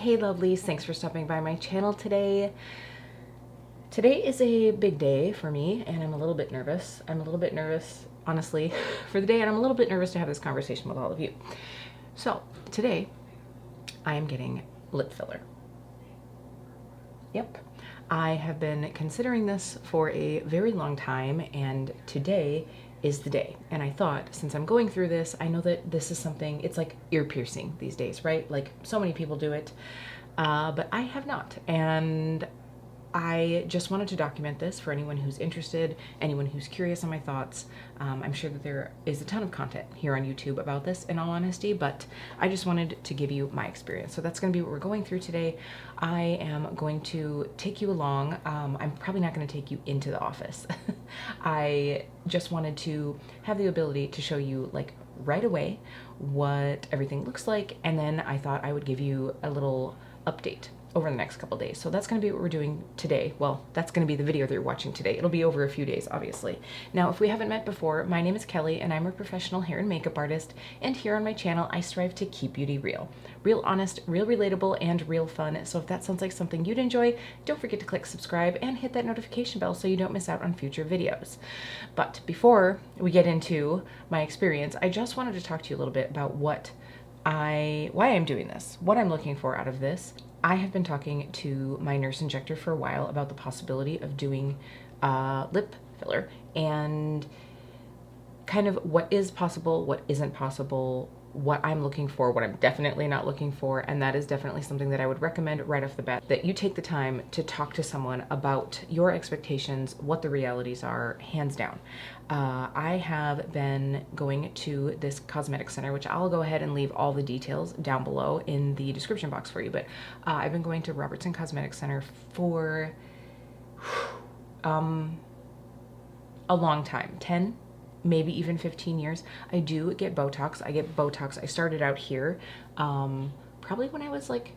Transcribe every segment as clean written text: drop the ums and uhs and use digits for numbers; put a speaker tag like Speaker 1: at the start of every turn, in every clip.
Speaker 1: Hey lovelies, thanks for stopping by my channel today. Today is a big day for me and I'm a little bit nervous. I'm a little bit nervous, honestly, for the day, and I'm a little bit nervous to have this conversation with all of you. So today I am getting lip filler. Yep. I have been considering this for a very long time, and today is the day. And I thought, since I'm going through this, I know that this is something, it's like ear piercing these days, right? Like so many people do it, but I have not. And I just wanted to document this for anyone who's interested, anyone who's curious on my thoughts. I'm sure that there is a ton of content here on YouTube about this, in all honesty, but I just wanted to give you my experience. So that's going to be what we're going through today. I am going to take you along. I'm probably not going to take you into the office. I just wanted to have the ability to show you, like, right away what everything looks like, and then I thought I would give you a little update over the next couple days. So that's going to be what we're doing today. Well, that's going to be the video that you're watching today. It'll be over a few days, obviously. Now, if we haven't met before, my name is Kelly and I'm a professional hair and makeup artist. And here on my channel, I strive to keep beauty real. Real honest, real relatable, and real fun. So if that sounds like something you'd enjoy, don't forget to click subscribe and hit that notification bell so you don't miss out on future videos. But before we get into my experience, I just wanted to talk to you a little bit about why I'm doing this, what I'm looking for out of this. I have been talking to my nurse injector for a while about the possibility of doing lip filler and kind of what is possible, what isn't possible, what I'm looking for, what I'm definitely not looking for, and that is definitely something that I would recommend right off the bat, that you take the time to talk to someone about your expectations, what the realities are, hands down. I have been going to this cosmetic center, which I'll go ahead and leave all the details down below in the description box for you, but I've been going to Robertson Cosmetic Center for a long time, 10, maybe even 15 years. I do get Botox. I started out here probably when I was like,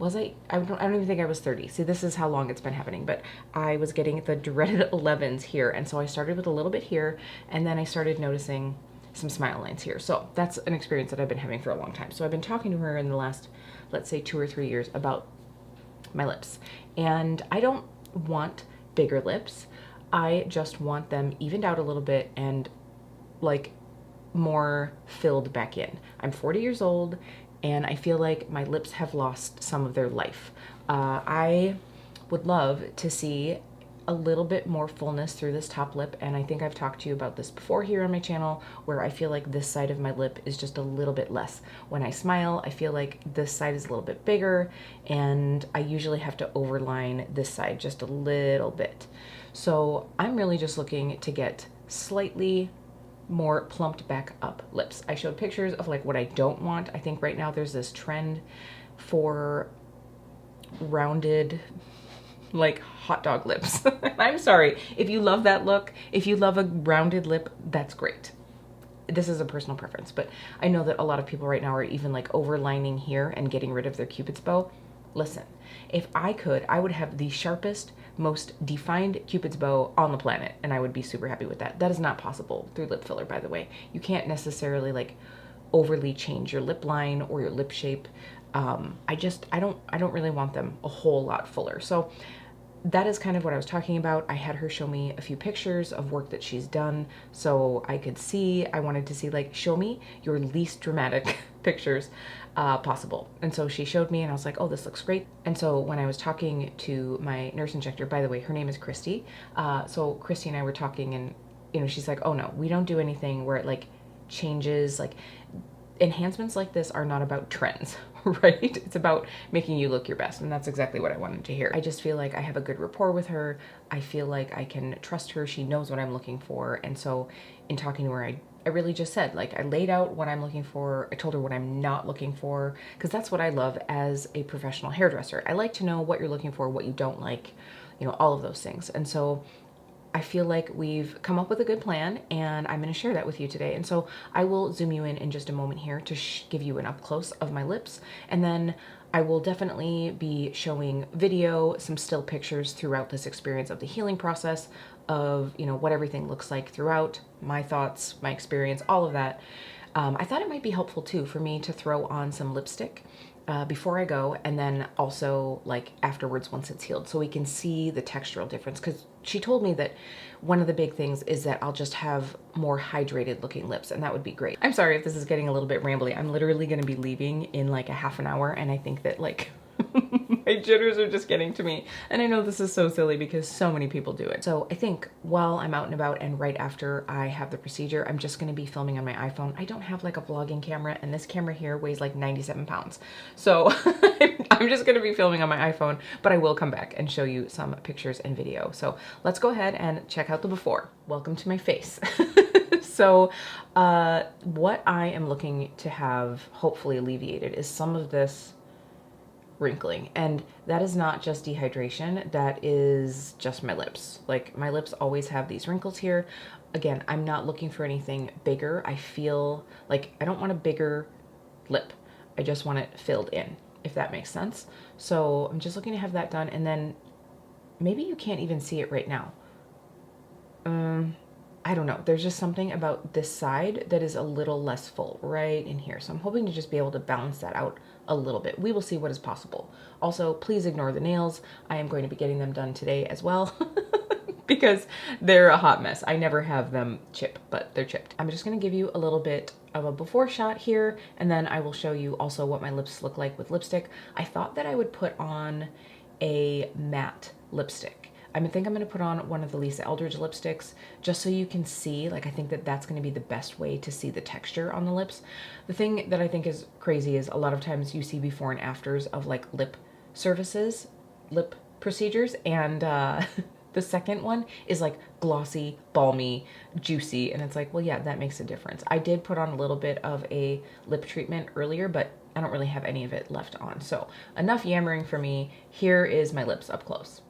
Speaker 1: I don't even think I was 30. See, this is how long it's been happening, but I was getting the dreaded 11s here. And so I started with a little bit here, and then I started noticing some smile lines here. So that's an experience that I've been having for a long time. So I've been talking to her in the last, let's say 2 or 3 years about my lips. And I don't want bigger lips. I just want them evened out a little bit and like more filled back in. I'm 40 years old and I feel like my lips have lost some of their life. I would love to see a little bit more fullness through this top lip, and I think I've talked to you about this before here on my channel, where I feel like this side of my lip is just a little bit less. When I smile, I feel like this side is a little bit bigger, and I usually have to overline this side just a little bit. So I'm really just looking to get slightly more plumped back up lips. I showed pictures of like what I don't want. I think right now there's this trend for rounded, like hot dog lips. I'm sorry. If you love that look, if you love a rounded lip, that's great. This is a personal preference, but I know that a lot of people right now are even like overlining here and getting rid of their Cupid's bow. Listen, if I could, I would have the sharpest, most defined Cupid's bow on the planet, and I would be super happy with that. That is not possible through lip filler, by the way. You can't necessarily like overly change your lip line or your lip shape. I don't really want them a whole lot fuller. So that is kind of what I was talking about. I had her show me a few pictures of work that she's done so I could see. I wanted to see, like, show me your least dramatic pictures possible. And so she showed me and I was like, oh, this looks great. And so when I was talking to my nurse injector, by the way, her name is Kristie. So Kristie and I were talking, and, you know, she's like, oh no, we don't do anything where it like changes, like enhancements like this are not about trends, right? It's about making you look your best. And that's exactly what I wanted to hear. I just feel like I have a good rapport with her. I feel like I can trust her. She knows what I'm looking for. And so in talking to her, I really just said, like, I laid out what I'm looking for. I told her what I'm not looking for, because that's what I love as a professional hairdresser. I like to know what you're looking for, what you don't like, you know, all of those things. And so I feel like we've come up with a good plan, and I'm going to share that with you today. And so I will zoom you in just a moment here to give you an up close of my lips, and then I will definitely be showing video, some still pictures throughout this experience of the healing process, of, you know, what everything looks like throughout, my thoughts, my experience, all of that. I thought it might be helpful too for me to throw on some lipstick before I go, and then also like afterwards once it's healed, so we can see the textural difference. Because she told me that one of the big things is that I'll just have more hydrated looking lips, and that would be great. I'm sorry if this is getting a little bit rambly. I'm literally going to be leaving in like a half an hour, and I think that like my jitters are just getting to me. And I know this is so silly because so many people do it. So I think while I'm out and about and right after I have the procedure, I'm just going to be filming on my iPhone. I don't have like a vlogging camera, and this camera here weighs like 97 pounds. So I'm just going to be filming on my iPhone, but I will come back and show you some pictures and video. So let's go ahead and check out the before. Welcome to my face. So what I am looking to have hopefully alleviated is some of this wrinkling, and that is not just dehydration, that is just my lips. Like, my lips always have these wrinkles here. Again, I'm not looking for anything bigger. I feel like I don't want a bigger lip. I just want it filled in, if that makes sense. So I'm just looking to have that done, and then maybe you can't even see it right now. I don't know. There's just something about this side that is a little less full right in here. So I'm hoping to just be able to balance that out a little bit. We will see what is possible. Also, please ignore the nails. I am going to be getting them done today as well because they're a hot mess. I never have them chip, but they're chipped. I'm just going to give you a little bit of a before shot here, and then I will show you also what my lips look like with lipstick. I thought that I would put on a matte lipstick. I think I'm going to put on one of the Lisa Eldridge lipsticks just so you can see, like, I think that that's going to be the best way to see the texture on the lips. The thing that I think is crazy is a lot of times you see before and afters of like lip services, lip procedures, and the second one is like glossy, balmy, juicy, and it's like, well, yeah, that makes a difference. I did put on a little bit of a lip treatment earlier, but I don't really have any of it left on. So enough yammering for me. Here is my lips up close.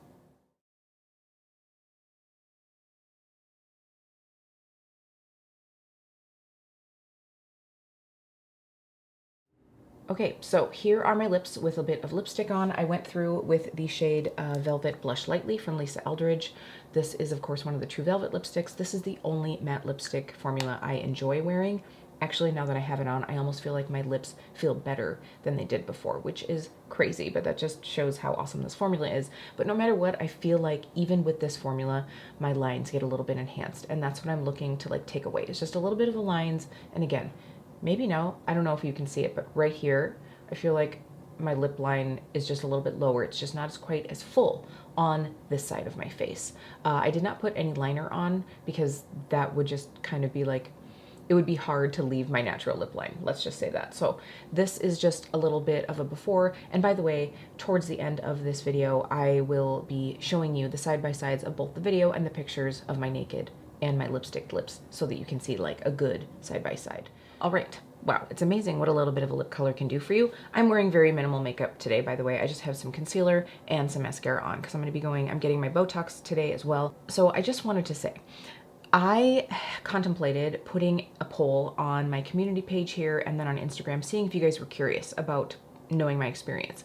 Speaker 1: Okay, so here are my lips with a bit of lipstick on. I went through with the shade Velvet Blush Lightly from Lisa Eldridge. This is, of course, one of the True Velvet lipsticks. This is the only matte lipstick formula I enjoy wearing. Actually, now that I have it on, I almost feel like my lips feel better than they did before, which is crazy, but that just shows how awesome this formula is. But no matter what, I feel like even with this formula, my lines get a little bit enhanced, and that's what I'm looking to like take away. It's just a little bit of the lines, and again, maybe no, I don't know if you can see it, but right here, I feel like my lip line is just a little bit lower. It's just not as quite as full on this side of my face. I did not put any liner on because that would just kind of be like, it would be hard to leave my natural lip line. Let's just say that. So this is just a little bit of a before. And by the way, towards the end of this video, I will be showing you the side-by-sides of both the video and the pictures of my naked and my lipstick lips so that you can see like a good side-by-side. All right. Wow, it's amazing what a little bit of a lip color can do for you. I'm wearing very minimal makeup today, by the way. I just have some concealer and some mascara on because I'm getting my Botox today as well. So I just wanted to say, I contemplated putting a poll on my community page here and then on Instagram, seeing if you guys were curious about knowing my experience.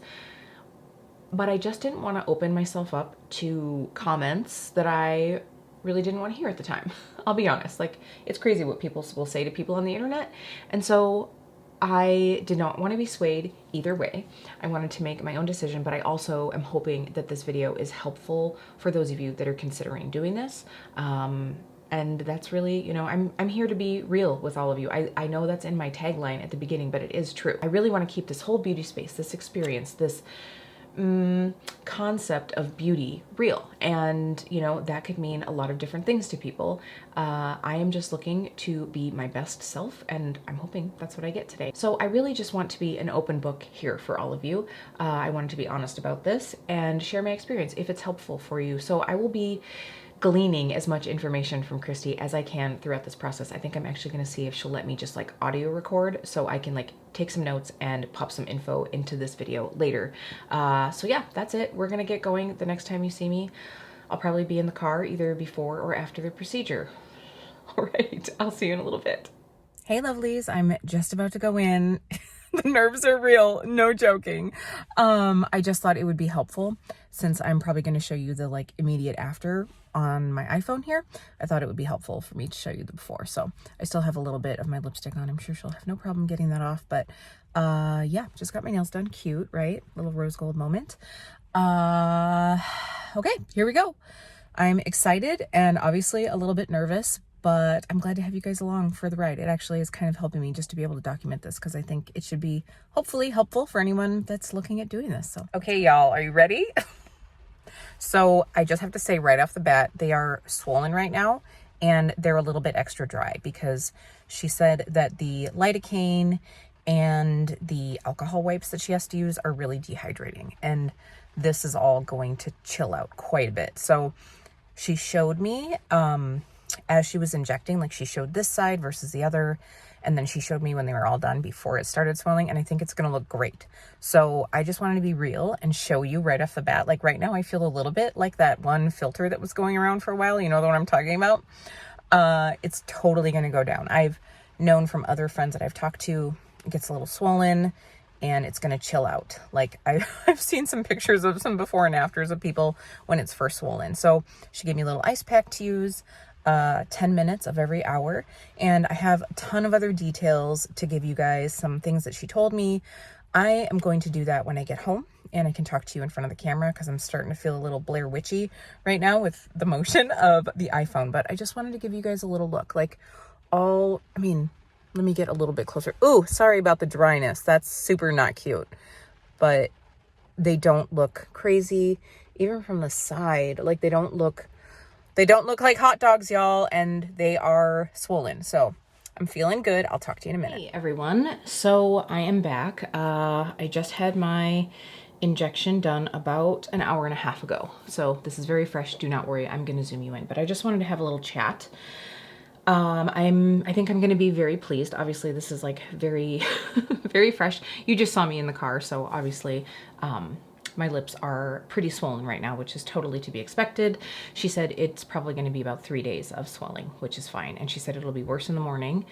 Speaker 1: But I just didn't want to open myself up to comments that I really didn't want to hear at the time. I'll be honest, like, it's crazy what people will say to people on the internet. And so I did not want to be swayed either way. I wanted to make my own decision, but I also am hoping that this video is helpful for those of you that are considering doing this. And that's really, you know, I'm here to be real with all of you. I know that's in my tagline at the beginning, but it is true. I really want to keep this whole beauty space, this experience, this concept of beauty real, and you know that could mean a lot of different things to people. I am just looking to be my best self, and I'm hoping that's what I get today. So I really just want to be an open book here for all of you. I wanted to be honest about this and share my experience if it's helpful for you. So I will be gleaning as much information from Kristie as I can throughout this process. I think I'm actually going to see if she'll let me just like audio record so I can like take some notes and pop some info into this video later. So yeah, that's it. We're going to get going. The next time you see me, I'll probably be in the car either before or after the procedure. All right, I'll see you in a little bit. Hey lovelies, I'm just about to go in. The nerves are real, no joking. I just thought it would be helpful since I'm probably going to show you the like immediate after on my iPhone here, I thought it would be helpful for me to show you the before. So I still have a little bit of my lipstick on. I'm sure she'll have no problem getting that off, but yeah, just got my nails done. Cute, right? Little rose gold moment. Okay, here we go. I'm excited and obviously a little bit nervous, but I'm glad to have you guys along for the ride. It actually is kind of helping me just to be able to document this, because I think it should be hopefully helpful for anyone that's looking at doing this. So, okay, y'all, are you ready? So I just have to say right off the bat, they are swollen right now and they're a little bit extra dry, because she said that the lidocaine and the alcohol wipes that she has to use are really dehydrating, and this is all going to chill out quite a bit. So she showed me as she was injecting, like she showed this side versus the other, and then she showed me when they were all done before it started swelling, and I think it's going to look great. So I just wanted to be real and show you right off the bat. Like right now I feel a little bit like that one filter that was going around for a while. You know the one I'm talking about? It's totally going to go down. I've known from other friends that I've talked to, it gets a little swollen and it's going to chill out. Like I've seen some pictures of some before and afters of people when it's first swollen. So she gave me a little ice pack to use, 10 minutes of every hour. And I have a ton of other details to give you guys, some things that she told me. I am going to do that when I get home and I can talk to you in front of the camera, because I'm starting to feel a little Blair Witchy right now with the motion of the iPhone. But I just wanted to give you guys a little look. Like I mean, let me get a little bit closer. Ooh, sorry about the dryness. That's super not cute. But they don't look crazy. Even from the side, like they don't look like hot dogs, y'all, and they are swollen. So I'm feeling good. I'll talk to you in a minute. Hey, everyone. So I am back. I just had my injection done about an hour and a half ago. So this is very fresh. Do not worry. I'm going to zoom you in, but I just wanted to have a little chat. I think I'm going to be very pleased. Obviously, this is like very, very fresh. You just saw me in the car. So obviously, my lips are pretty swollen right now, which is totally to be expected. She said it's probably going to be about 3 days of swelling, which is fine. And she said it'll be worse in the morning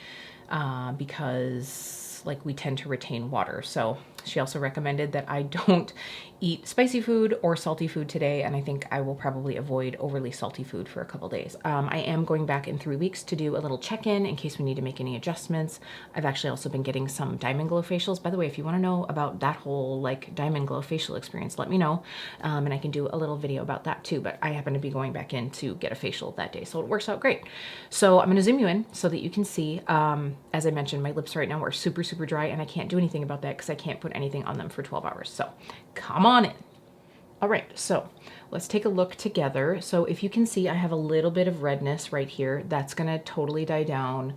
Speaker 1: because like we tend to retain water. So she also recommended that I don't eat spicy food or salty food today, and I think I will probably avoid overly salty food for a couple days. I am going back in 3 weeks to do a little check-in in case we need to make any adjustments. I've actually also been getting some Diamond Glow facials. By the way, if you want to know about that whole like Diamond Glow facial experience, let me know, and I can do a little video about that too. But I happen to be going back in to get a facial that day, so it works out great. So I'm going to zoom you in so that you can see. As I mentioned, my lips right now are super, super dry, and I can't do anything about that because I can't put anything on them for 12 hours. So come on in. All right, so let's take a look together. So if you can see, I have a little bit of redness right here. That's gonna totally die down.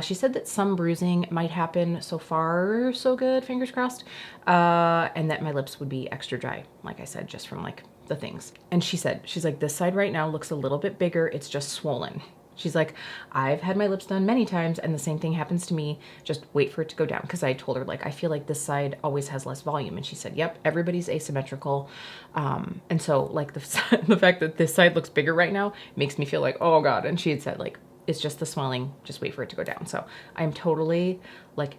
Speaker 1: She said that some bruising might happen. So far, so good, fingers crossed. And that my lips would be extra dry, like I said, just from like the things. And she said, she's like, this side right now looks a little bit bigger. It's just swollen. She's like, I've had my lips done many times and the same thing happens to me. Just wait for it to go down. Because I told her, like, I feel like this side always has less volume. And she said, yep, everybody's asymmetrical. And so, like, the fact that this side looks bigger right now makes me feel like, oh, God. And she had said, like, it's just the swelling. Just wait for it to go down. So I'm totally, like,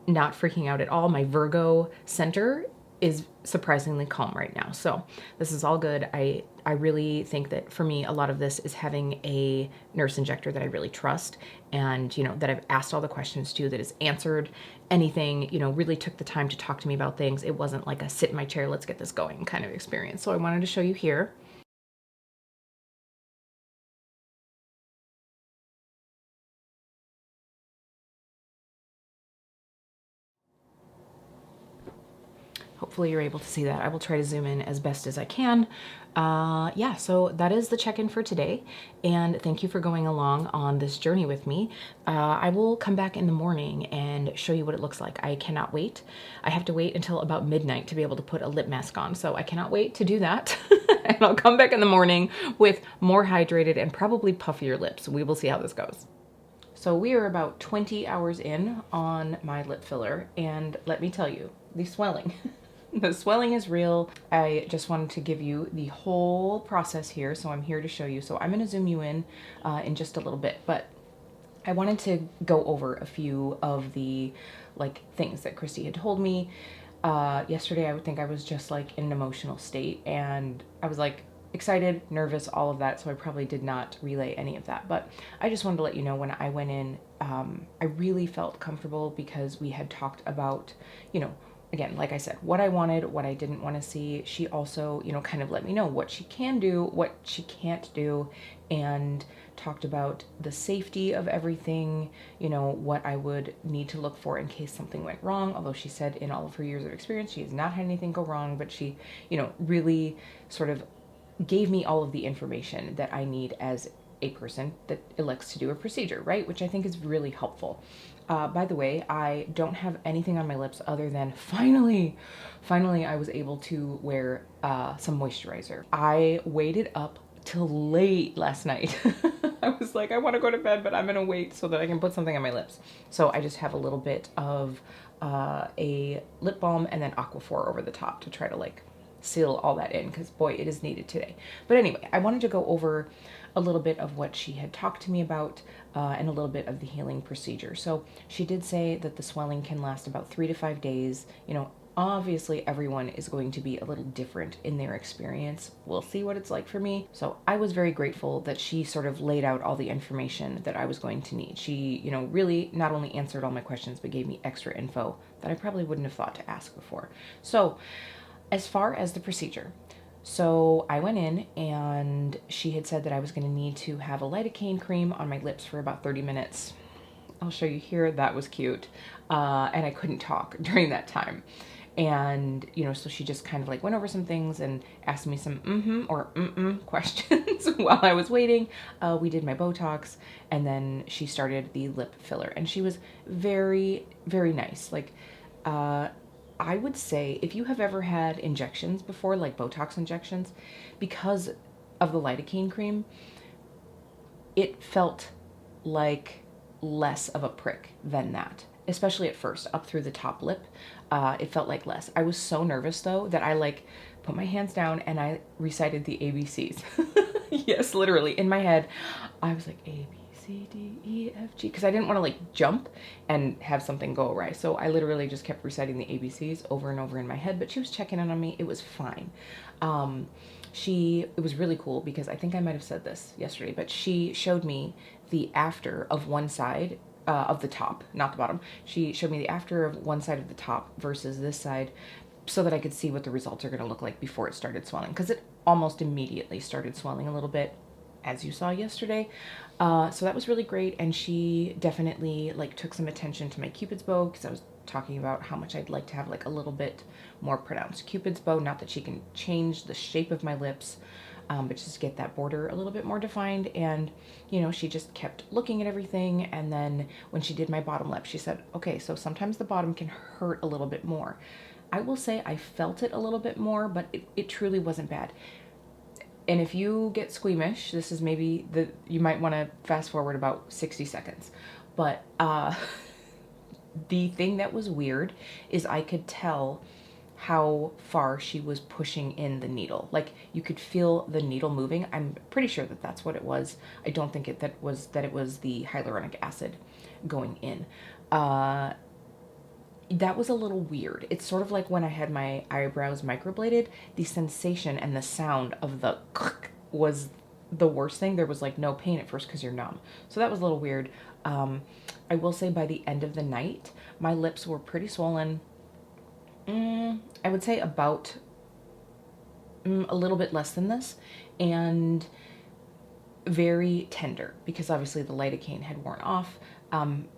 Speaker 1: not freaking out at all. My Virgo center is surprisingly calm right now. So this is all good. I really think that for me, a lot of this is having a nurse injector that I really trust and, you know, that I've asked all the questions to, that has answered anything, you know, really took the time to talk to me about things. It wasn't like a sit in my chair, let's get this going kind of experience. So I wanted to show you here. Hopefully you're able to see that. I will try to zoom in as best as I can. Yeah, so that is the check-in for today. And thank you for going along on this journey with me. I will come back in the morning and show you what it looks like. I cannot wait. I have to wait until about midnight to be able to put a lip mask on. So I cannot wait to do that. And I'll come back in the morning with more hydrated and probably puffier lips. We will see how this goes. So we are about 20 hours in on my lip filler. And let me tell you, the swelling. The swelling is real. I just wanted to give you the whole process here, so I'm here to show you. So I'm going to zoom you in just a little bit, but I wanted to go over a few of the like things that Kristie had told me. Yesterday I would think I was just like in an emotional state, and I was like, excited, nervous, all of that. So I probably did not relay any of that. But I just wanted to let you know when I went in, I really felt comfortable because we had talked about, again, like I said, what I wanted, what I didn't want to see. She also, kind of let me know what she can do, what she can't do, and talked about the safety of everything, what I would need to look for in case something went wrong. Although she said in all of her years of experience, she has not had anything go wrong, but she, really sort of gave me all of the information that I need as a person that elects to do a procedure, right? Which I think is really helpful. By the way, I don't have anything on my lips other than finally I was able to wear some moisturizer. I waited up till late last night. I was like, I want to go to bed, but I'm gonna wait so that I can put something on my lips. So I just have a little bit of a lip balm and then Aquaphor over the top to try to like seal all that in, because boy, it is needed today. But anyway, I wanted to go over a little bit of what she had talked to me about and a little bit of the healing procedure. So she did say that the swelling can last about 3 to 5 days. Obviously everyone is going to be a little different in their experience. We'll see what it's like for me. So I was very grateful that she sort of laid out all the information that I was going to need. She, really not only answered all my questions, but gave me extra info that I probably wouldn't have thought to ask before. So as far as the procedure, so I went in and she had said that I was going to need to have a lidocaine cream on my lips for about 30 minutes. I'll show you here. That was cute. And I couldn't talk during that time. And, so she just kind of like went over some things and asked me some or questions while I was waiting. We did my Botox and then she started the lip filler and she was very, very nice. Like, I would say if you have ever had injections before, like Botox injections, because of the lidocaine cream, it felt like less of a prick than that, especially at first, up through the top lip. It felt like less. I was so nervous though that I like put my hands down and I recited the ABCs. Yes, literally in my head, I was like A, B, C, D, E, F, G, because I didn't want to like jump and have something go awry. So I literally just kept reciting the ABCs over and over in my head, but she was checking in on me. It was fine. It was really cool because I think I might have said this yesterday, but she showed me the after of one side of the top, not the bottom. She showed me the after of one side of the top versus this side so that I could see what the results are going to look like before it started swelling, because it almost immediately started swelling a little bit, as you saw yesterday. So that was really great. And she definitely like took some attention to my Cupid's bow, because I was talking about how much I'd like to have like a little bit more pronounced Cupid's bow. Not that she can change the shape of my lips, but just get that border a little bit more defined. And, she just kept looking at everything. And then when she did my bottom lip, she said, okay, so sometimes the bottom can hurt a little bit more. I will say I felt it a little bit more, but it truly wasn't bad. And if you get squeamish, this is maybe you might want to fast forward about 60 seconds. But the thing that was weird is I could tell how far she was pushing in the needle. Like you could feel the needle moving. I'm pretty sure that that's what it was. I don't think that it was the hyaluronic acid going in. That was a little weird. It's sort of like when I had my eyebrows microbladed, the sensation and the sound of the was the worst thing. There was like no pain at first because you're numb. So that was a little weird. I will say by the end of the night, my lips were pretty swollen. I would say about a little bit less than this, and very tender because obviously the lidocaine had worn off.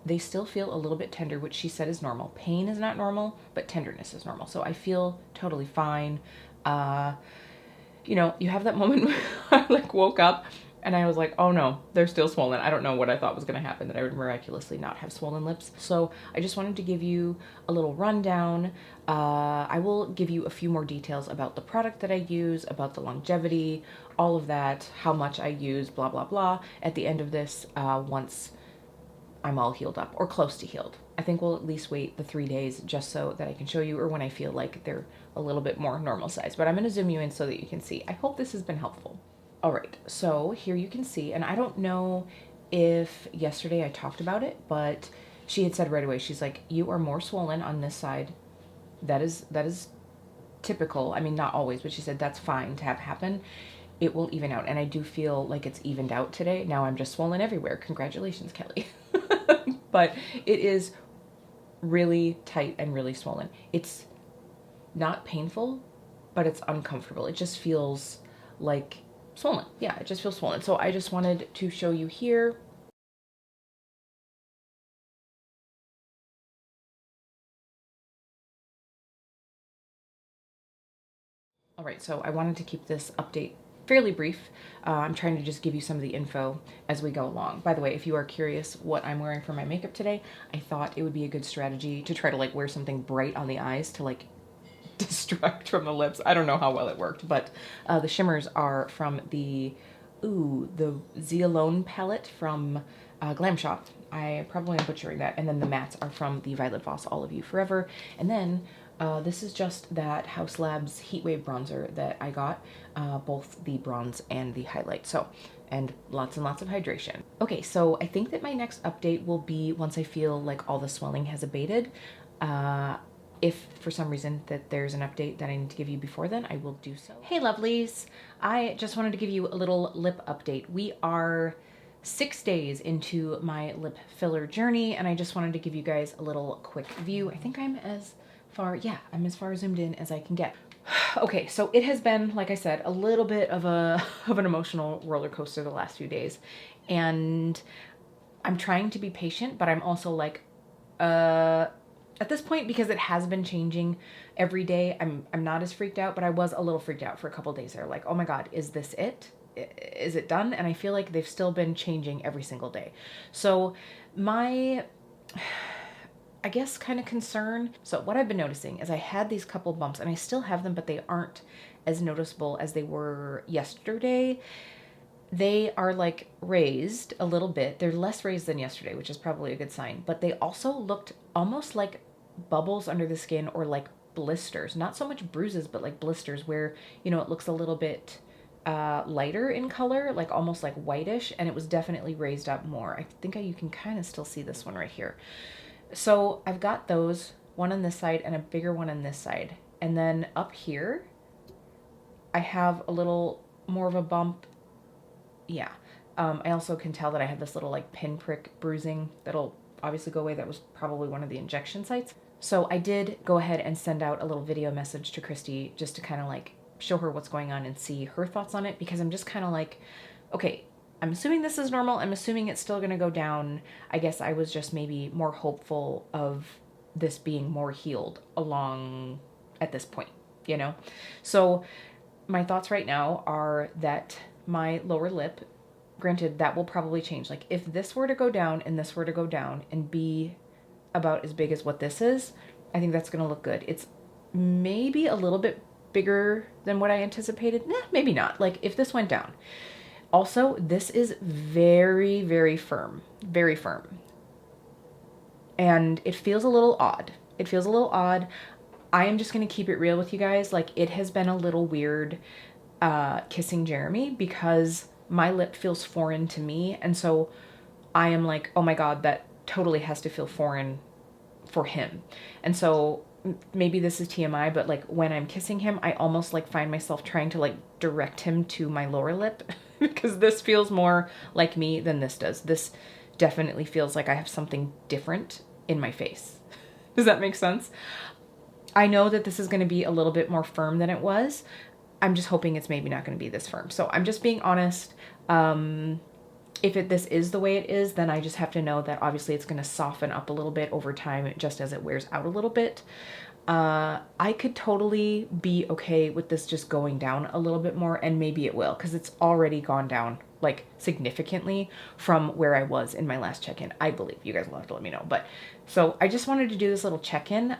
Speaker 1: They still feel a little bit tender, which she said is normal. Pain is not normal, but tenderness is normal. So I feel totally fine. You have that moment where I like woke up and I was like, oh no, they're still swollen. I don't know what I thought was going to happen, that I would miraculously not have swollen lips. So I just wanted to give you a little rundown. I will give you a few more details about the product that I use, about the longevity, all of that, how much I use, blah, blah, blah, at the end of this, once I'm all healed up or close to healed. I think we'll at least wait the 3 days just so that I can show you, or when I feel like they're a little bit more normal size. But I'm going to zoom you in so that you can see. I hope this has been helpful. All right, so here you can see, and I don't know if yesterday I talked about it, but she had said right away, she's like, you are more swollen on this side. That is typical. I mean, not always, but she said that's fine to have happen. it will even out. And I do feel like it's evened out today. Now I'm just swollen everywhere. Congratulations, Kelly. But it is really tight and really swollen. It's not painful, but it's uncomfortable. It just feels like swollen. Yeah, it just feels swollen. So I just wanted to show you here. All right, so I wanted to keep this update fairly brief. I'm trying to just give you some of the info as we go along. By the way, if you are curious what I'm wearing for my makeup today, I thought it would be a good strategy to try to like wear something bright on the eyes to like distract from the lips. I don't know how well it worked, but the shimmers are from the Zealone palette from Glam Shop. I probably am butchering that. And then the mattes are from the Violet Voss All of You Forever. And then this is just that Haus Labs Heatwave bronzer that I got, both the bronze and the highlight. So, and lots of hydration. Okay, so I think that my next update will be once I feel like all the swelling has abated. If for some reason that there's an update that I need to give you before then, I will do so. Hey lovelies, I just wanted to give you a little lip update. We are 6 days into my lip filler journey, and I just wanted to give you guys a little quick view. I think I'm as far zoomed in as I can get. Okay, so it has been, like I said, a little bit of an emotional roller coaster the last few days, and I'm trying to be patient, but I'm also like, at this point, because it has been changing every day, I'm not as freaked out, but I was a little freaked out for a couple days there. Like, oh my God, is this it? Is it done? And I feel like they've still been changing every single day. So my, I guess, kind of concern. So what I've been noticing is I had these couple bumps and I still have them, but they aren't as noticeable as they were yesterday. They are like raised a little bit. They're less raised than yesterday, which is probably a good sign, but they also looked almost like bubbles under the skin or like blisters, not so much bruises, but like blisters where, you know, it looks a little bit lighter in color, like almost like whitish, and it was definitely raised up more. I think you can kind of still see this one right here. So I've got those, one on this side and a bigger one on this side. And then up here, I have a little more of a bump. Yeah. I also can tell that I have this little like pinprick bruising that'll obviously go away. That was probably one of the injection sites. So I did go ahead and send out a little video message to Kristie just to kind of like show her what's going on and see her thoughts on it, because I'm just kind of like, okay, I'm assuming this is normal. I'm assuming it's still going to go down. I guess I was just maybe more hopeful of this being more healed along at this point, you know? So my thoughts right now are that my lower lip, granted, that will probably change. Like if this were to go down and this were to go down and be about as big as what this is, I think that's going to look good. It's maybe a little bit bigger than what I anticipated. Maybe not. Like if this went down. Also, this is very, very firm. Very firm. And it feels a little odd. It feels a little odd. I am just going to keep it real with you guys. Like it has been a little weird kissing Jeremy because my lip feels foreign to me. And so I am like, oh my God, that totally has to feel foreign for him. And so maybe this is TMI, but like when I'm kissing him, I almost like find myself trying to like direct him to my lower lip because this feels more like me than this does. This definitely feels like I have something different in my face. Does that make sense? I know that this is going to be a little bit more firm than it was. I'm just hoping it's maybe not going to be this firm. So I'm just being honest. If this is the way it is, then I just have to know that obviously it's going to soften up a little bit over time just as it wears out a little bit. I could totally be okay with this just going down a little bit more, and maybe it will, because it's already gone down like significantly from where I was in my last check-in. I believe you guys will have to let me know. But so I just wanted to do this little check-in.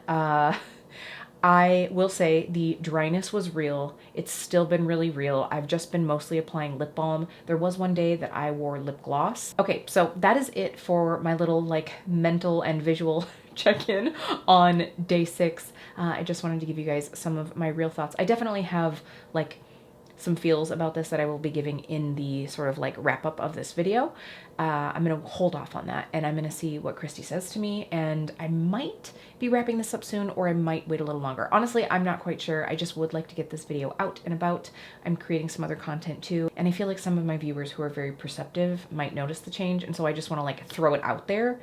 Speaker 1: I will say the dryness was real. It's still been really real. I've just been mostly applying lip balm. There was one day that I wore lip gloss. Okay, so that is it for my little like mental and visual check-in on day 6. I just wanted to give you guys some of my real thoughts. I definitely have like some feels about this that I will be giving in the sort of like wrap up of this video. I'm going to hold off on that, and I'm going to see what Kristie says to me, and I might be wrapping this up soon, or I might wait a little longer. Honestly, I'm not quite sure. I just would like to get this video out and about. I'm creating some other content too, and I feel like some of my viewers who are very perceptive might notice the change, and so I just want to like throw it out there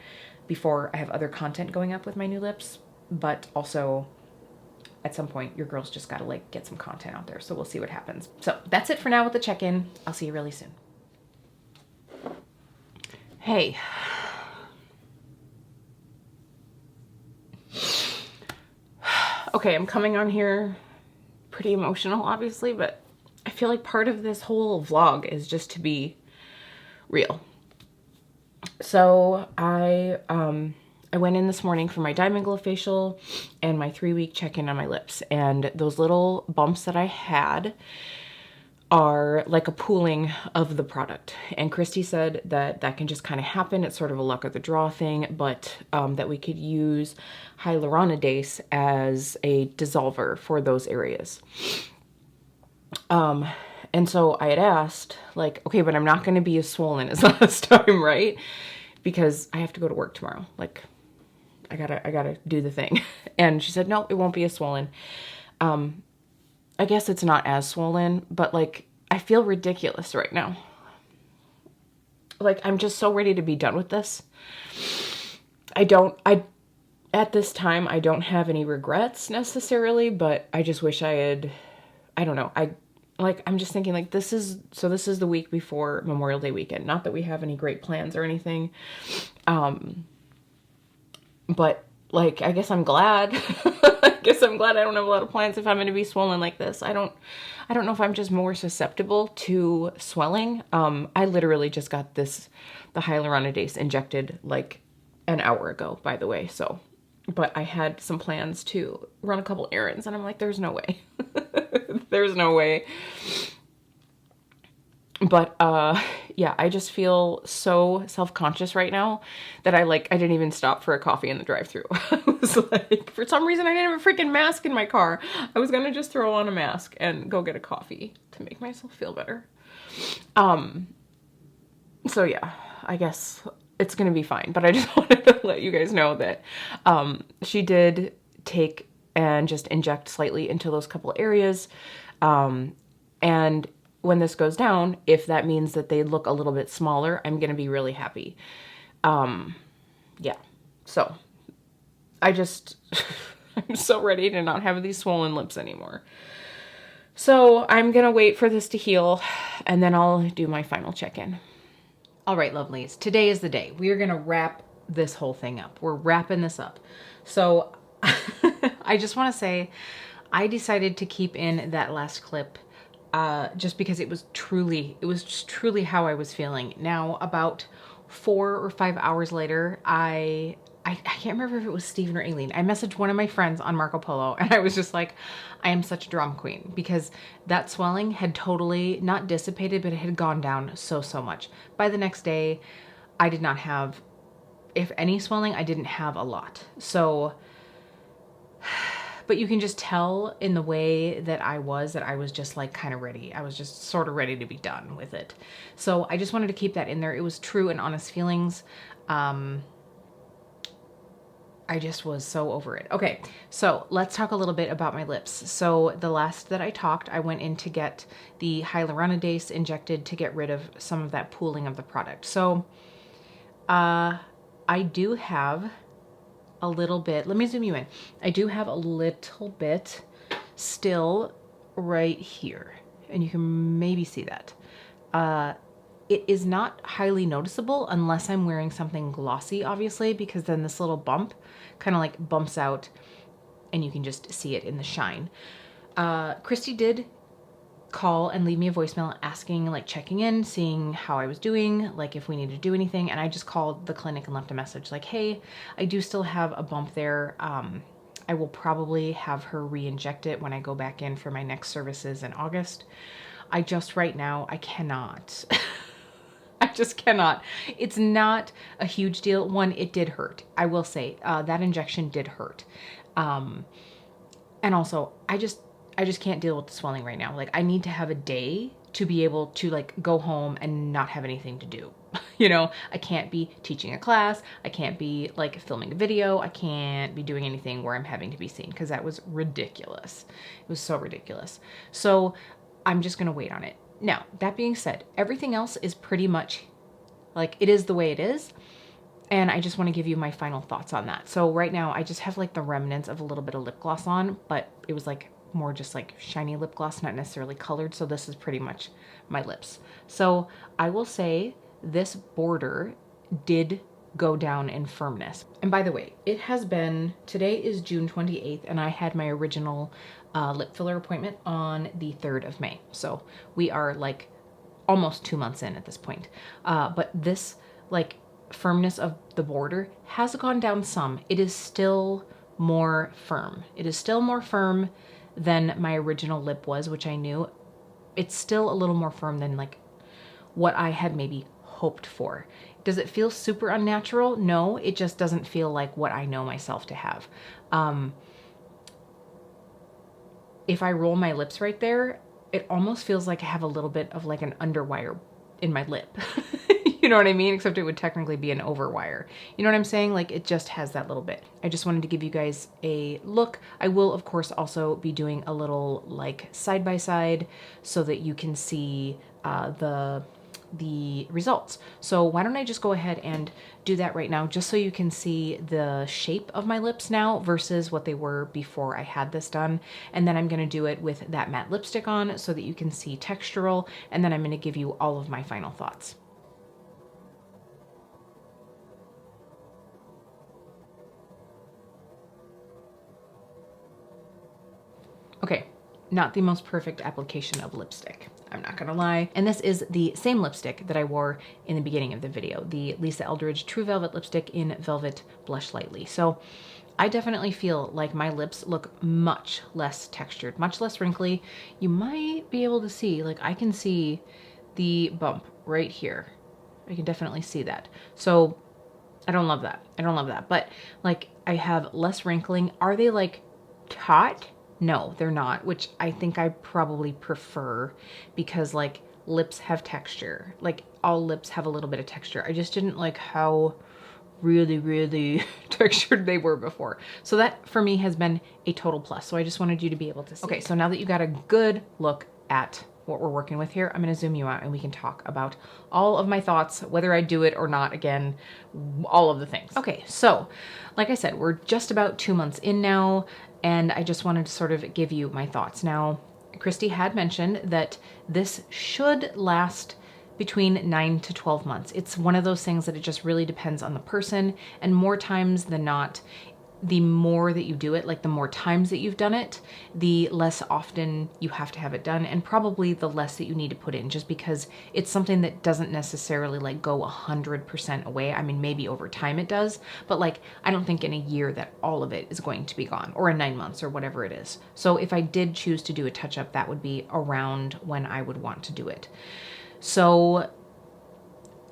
Speaker 1: before I have other content going up with my new lips. But also, at some point, your girl's just got to like get some content out there, so we'll see what happens. So that's it for now with the check-in. I'll see you really soon. Hey. Okay, I'm coming on here pretty emotional, obviously, but I feel like part of this whole vlog is just to be real. So I went in this morning for my Diamond Glow facial and my 3-week check-in on my lips, and those little bumps that I had are like a pooling of the product. And Kristie said that that can just kind of happen. It's sort of a luck of the draw thing, but that we could use hyaluronidase as a dissolver for those areas. And so I had asked, like, okay, but I'm not going to be as swollen as last time, right? Because I have to go to work tomorrow. Like, I gotta do the thing. And she said, no, it won't be as swollen. I guess it's not as swollen, but like, I feel ridiculous right now. Like, I'm just so ready to be done with this. At this time, I don't have any regrets necessarily, but I just wish I had, I don't know. I'm just thinking like, this is the week before Memorial Day weekend. Not that we have any great plans or anything. But like, I guess I'm glad. I guess I'm glad I don't have a lot of plans if I'm going to be swollen like this. I don't know if I'm just more susceptible to swelling. I literally just got the hyaluronidase injected like an hour ago, by the way. So, but I had some plans to run a couple errands, and I'm like, there's no way. There's no way. But, yeah, I just feel so self-conscious right now that I didn't even stop for a coffee in the drive-thru. I was like, for some reason I didn't have a freaking mask in my car. I was gonna just throw on a mask and go get a coffee to make myself feel better. So yeah, I guess it's gonna be fine, but I just wanted to let you guys know that, she did take and just inject slightly into those couple areas, and when this goes down, if that means that they look a little bit smaller, I'm going to be really happy. Yeah. So I'm so ready to not have these swollen lips anymore. So I'm going to wait for this to heal, and then I'll do my final check-in. All right, lovelies. Today is the day. We are going to wrap this whole thing up. We're wrapping this up. So I just want to say I decided to keep in that last clip just because it was just truly how I was feeling. Now, about 4 or 5 hours later, I can't remember if it was Steven or Aileen. I messaged one of my friends on Marco Polo, and I was just like, I am such a drama queen, because that swelling had totally not dissipated, but it had gone down so much. By the next day, I did not have, if any swelling, I didn't have a lot. So, but you can just tell in the way that I was just like kind of ready. I was just sort of ready to be done with it. So I just wanted to keep that in there. It was true and honest feelings. I just was so over it. Okay, so let's talk a little bit about my lips. So the last that I talked, I went in to get the hyaluronidase injected to get rid of some of that pooling of the product. So I do have a little bit, let me zoom you in. I do have a little bit still right here, and you can maybe see that. It is not highly noticeable unless I'm wearing something glossy, obviously, because then this little bump kind of like bumps out and you can just see it in the shine. Kristie did call and leave me a voicemail asking, like checking in, seeing how I was doing, like if we need to do anything. And I just called the clinic and left a message like, hey, I do still have a bump there. I will probably have her re-inject it when I go back in for my next services in August. I just right now, I cannot. I just cannot. It's not a huge deal. One, it did hurt. I will say that injection did hurt. And also I I just can't deal with the swelling right now. Like, I need to have a day to be able to like go home and not have anything to do. You know, I can't be teaching a class. I can't be like filming a video. I can't be doing anything where I'm having to be seen, because that was ridiculous. It was so ridiculous. So I'm just going to wait on it. Now, that being said, everything else is pretty much like, it is the way it is. And I just want to give you my final thoughts on that. So right now I just have like the remnants of a little bit of lip gloss on, but it was like more just like shiny lip gloss, not necessarily colored. So this is pretty much my lips. So I will say this border did go down in firmness. And by the way, it has been, today is June 28th, and I had my original lip filler appointment on the 3rd of May. So we are like almost 2 months in at this point. But this like firmness of the border has gone down some. It is still more firm. It is still more firm than my original lip was, which I knew. It's still a little more firm than like what I had maybe hoped for. Does it feel super unnatural? No, it just doesn't feel like what I know myself to have. If I roll my lips right there, it almost feels like I have a little bit of like an underwire in my lip. You know what I mean? Except it would technically be an overwire. You know what I'm saying? Like, it just has that little bit. I just wanted to give you guys a look. I will, of course, also be doing a little like side by side so that you can see the results. So why don't I just go ahead and do that right now, just so you can see the shape of my lips now versus what they were before I had this done. And then I'm going to do it with that matte lipstick on so that you can see textural. And then I'm going to give you all of my final thoughts. Okay, not the most perfect application of lipstick, I'm not gonna lie. And this is the same lipstick that I wore in the beginning of the video, the Lisa Eldridge True Velvet lipstick in Velvet Blush Lightly. So I definitely feel like my lips look much less textured, much less wrinkly. You might be able to see, like I can see the bump right here. I can definitely see that. So I don't love that. I don't love that. But like, I have less wrinkling. Are they like taut? No, they're not, which I think I probably prefer, because like lips have texture. Like all lips have a little bit of texture. I just didn't like how really textured they were before. So that for me has been a total plus. So I just wanted you to be able to see. Okay, so now that you got a good look at what we're working with here, I'm going to zoom you out and we can talk about all of my thoughts, whether I do it or not, again, all of the things. Okay, so like I said, we're just about 2 months in now, and I just wanted to sort of give you my thoughts. Now, Kristie had mentioned that this should last between 9 to 12 months. It's one of those things that it just really depends on the person, and more times than not, the more that you do it, like the more times that you've done it, the less often you have to have it done, and probably the less that you need to put in, just because it's something that doesn't necessarily like go 100% away. I mean, maybe over time it does, but like, I don't think in a year that all of it is going to be gone, or in 9 months or whatever it is. So if I did choose to do a touch-up, that would be around when I would want to do it. So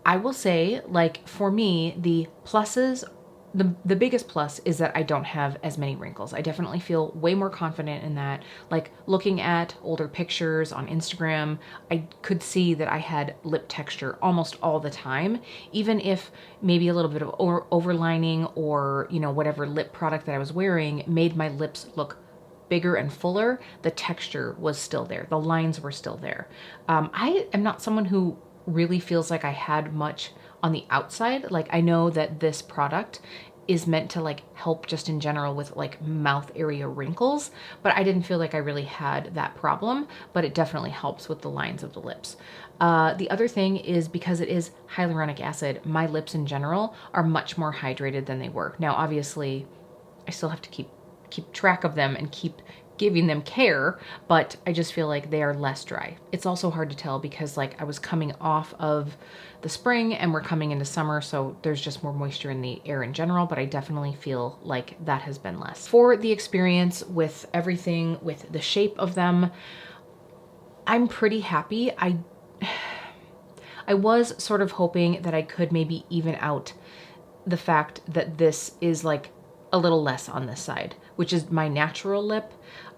Speaker 1: I will say, like, for me, the pluses, the biggest plus is that I don't have as many wrinkles. I definitely feel way more confident in that. Like, looking at older pictures on Instagram, I could see that I had lip texture almost all the time, even if maybe a little bit of overlining or, you know, whatever lip product that I was wearing made my lips look bigger and fuller, the texture was still there. The lines were still there. I am not someone who really feels like I had much on the outside. Like, I know that this product is meant to like help just in general with like mouth area wrinkles, but I didn't feel like I really had that problem, but it definitely helps with the lines of the lips. The other thing is, because it is hyaluronic acid, my lips in general are much more hydrated than they were. Now, obviously, I still have to keep track of them and keep giving them care, but I just feel like they are less dry. It's also hard to tell because like I was coming off of the spring and we're coming into summer, so there's just more moisture in the air in general, but I definitely feel like that has been less. For the experience with everything, with the shape of them, I'm pretty happy. I was sort of hoping that I could maybe even out the fact that this is like a little less on this side, which is my natural lip.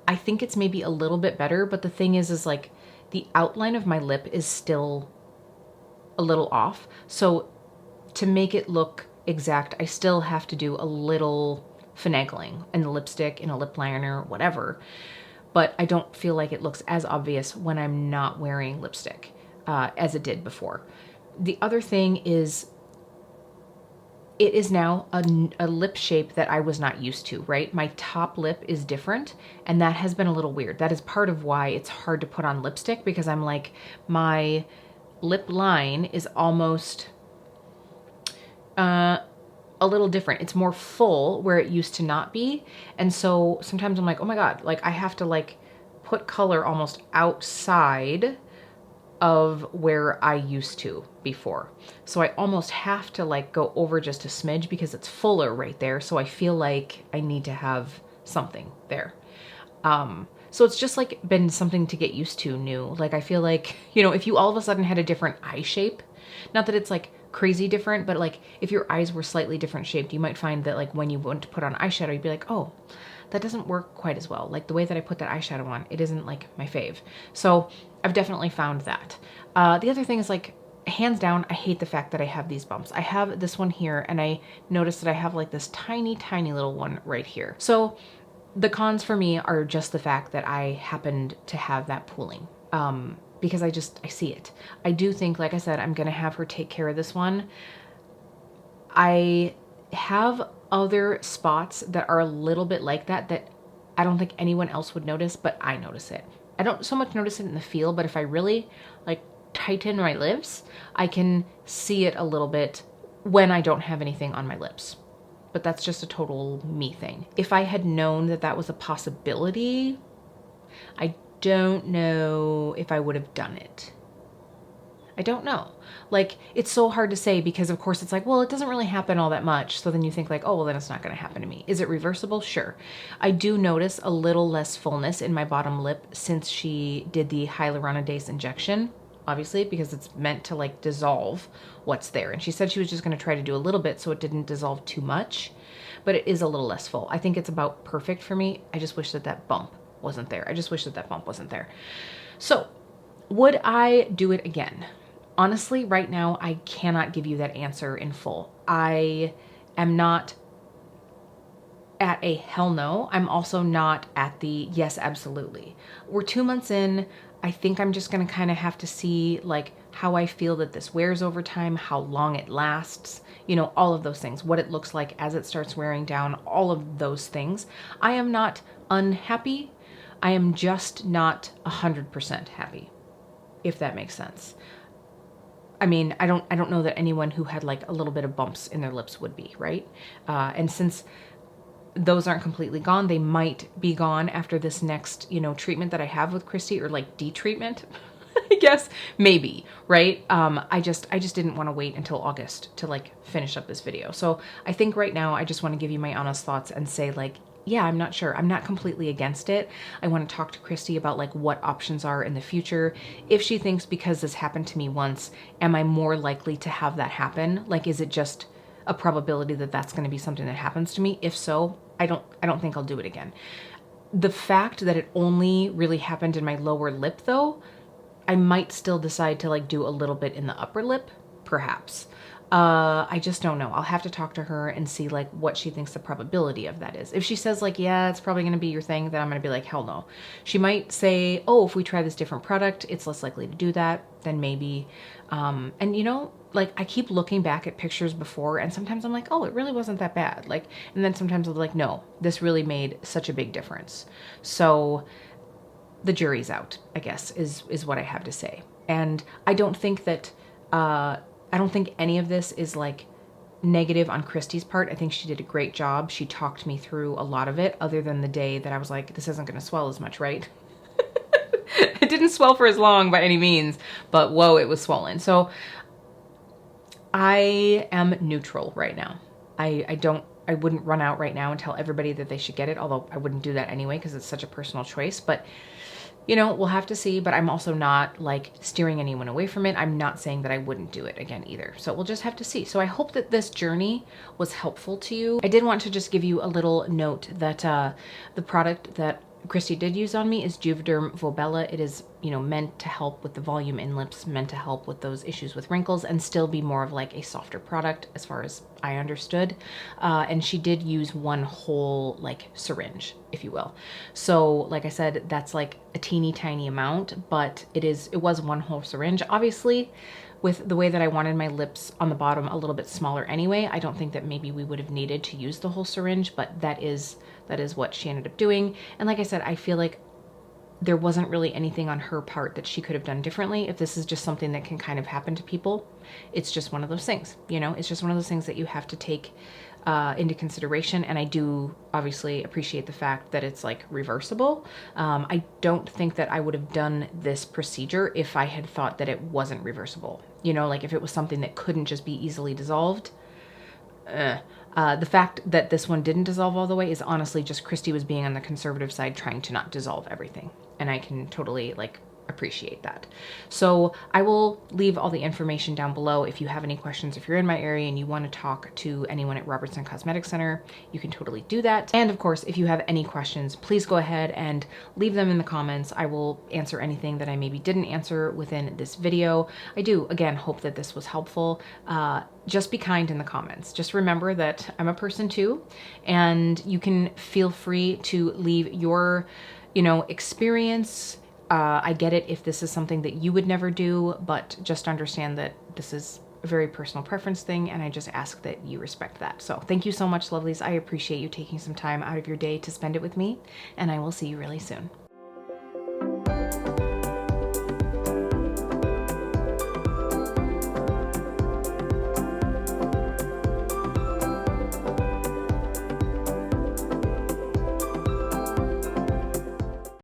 Speaker 1: I think it's maybe a little bit better, but the thing is like the outline of my lip is still a little off. So to make it look exact, I still have to do a little finagling in the lipstick, in a lip liner, whatever. But I don't feel like it looks as obvious when I'm not wearing lipstick as it did before. The other thing is, it is now a lip shape that I was not used to, right? My top lip is different, and that has been a little weird. That is part of why it's hard to put on lipstick, because I'm like, my lip line is almost a little different. It's more full where it used to not be. And so sometimes I'm like, oh my God, like I have to like put color almost outside of where I used to before. So I almost have to like go over just a smidge because it's fuller right there. So I feel like I need to have something there. So it's just like been something to get used to new. Like I feel like, you know, if you all of a sudden had a different eye shape, not that it's like crazy different, but like if your eyes were slightly different shaped, you might find that like when you went to put on eyeshadow, you'd be like, oh, that doesn't work quite as well. Like the way that I put that eyeshadow on, it isn't like my fave. So I've definitely found that. The other thing is like, hands down, I hate the fact that I have these bumps. I have this one here, and I noticed that I have like this tiny, tiny little one right here. So the cons for me are just the fact that I happened to have that pooling. Because I see it. I do think, like I said, I'm gonna have her take care of this one. I have other spots that are a little bit like that I don't think anyone else would notice, but I notice it. I don't so much notice it in the feel, but if I really like tighten my lips, I can see it a little bit when I don't have anything on my lips. But that's just a total me thing. If I had known that that was a possibility, I don't know if I would have done it. I don't know. Like, it's so hard to say because of course it's like, well, it doesn't really happen all that much. So then you think like, oh, well then it's not going to happen to me. Is it reversible? Sure. I do notice a little less fullness in my bottom lip since she did the hyaluronidase injection, obviously, because it's meant to like dissolve what's there. And she said she was just going to try to do a little bit so it didn't dissolve too much, but it is a little less full. I think it's about perfect for me. I just wish that that bump wasn't there. I just wish that that bump wasn't there. So would I do it again? Honestly, right now, I cannot give you that answer in full. I am not at a hell no. I'm also not at the yes, absolutely. We're 2 months in. I think I'm just going to kind of have to see like how I feel that this wears over time, how long it lasts, you know, all of those things, what it looks like as it starts wearing down, all of those things. I am not unhappy. I am just not 100% happy, if that makes sense. I mean, I don't know that anyone who had like a little bit of bumps in their lips would be, right? And since those aren't completely gone, they might be gone after this next, you know, treatment that I have with Kristie, or like de-treatment, I guess, maybe, right? I just didn't want to wait until August to like finish up this video. So I think right now I just want to give you my honest thoughts and say like, yeah, I'm not sure. I'm not completely against it. I want to talk to Kristie about like what options are in the future. If she thinks because this happened to me once, am I more likely to have that happen? Like, is it just a probability that that's going to be something that happens to me? If so, I don't think I'll do it again. The fact that it only really happened in my lower lip though, I might still decide to like do a little bit in the upper lip, perhaps. I just don't know. I'll have to talk to her and see like what she thinks the probability of that is. If she says like, yeah, it's probably going to be your thing, then I'm going to be like, hell no. She might say, oh, if we try this different product, it's less likely to do that. Then maybe. And you know, like I keep looking back at pictures before and sometimes I'm like, oh, it really wasn't that bad. Like, and then sometimes I'll be like, no, this really made such a big difference. So the jury's out, I guess, is what I have to say. And I don't think that, I don't think any of this is like negative on Kristie's part. I think she did a great job. She talked me through a lot of it, other than the day that I was like, this isn't going to swell as much, right? It didn't swell for as long by any means, but whoa, it was swollen. So I am neutral right now. I wouldn't run out right now and tell everybody that they should get it, although I wouldn't do that anyway because it's such a personal choice. But you know, we'll have to see, but I'm also not like steering anyone away from it. I'm not saying that I wouldn't do it again either. So we'll just have to see. So I hope that this journey was helpful to you. I did want to just give you a little note that the product that Kristie did use on me is Juvaderm Volbella. It is, you know, meant to help with the volume in lips, meant to help with those issues with wrinkles and still be more of like a softer product as far as I understood. And she did use one whole like syringe, if you will. So like I said, that's like a teeny tiny amount, but it was one whole syringe. Obviously, with the way that I wanted my lips on the bottom a little bit smaller anyway, I don't think that maybe we would have needed to use the whole syringe, but that is what she ended up doing. And like I said, I feel like there wasn't really anything on her part that she could have done differently. If this is just something that can kind of happen to people, it's just one of those things, you know, it's just one of those things that you have to take into consideration. And I do obviously appreciate the fact that it's like reversible. I don't think that I would have done this procedure if I had thought that it wasn't reversible. You know, like if it was something that couldn't just be easily dissolved. The fact that this one didn't dissolve all the way is honestly just Kristie was being on the conservative side, trying to not dissolve everything. And I can totally like appreciate that. So I will leave all the information down below. If you have any questions, if you're in my area and you want to talk to anyone at Robertson Cosmetic Center, you can totally do that. And of course, if you have any questions, please go ahead and leave them in the comments. I will answer anything that I maybe didn't answer within this video. I do, again, hope that this was helpful. Just be kind in the comments. Just remember that I'm a person too, and you can feel free to leave your, you know, experience. I get it if this is something that you would never do, but just understand that this is a very personal preference thing, and I just ask that you respect that. So thank you so much, lovelies. I appreciate you taking some time out of your day to spend it with me, and I will see you really soon.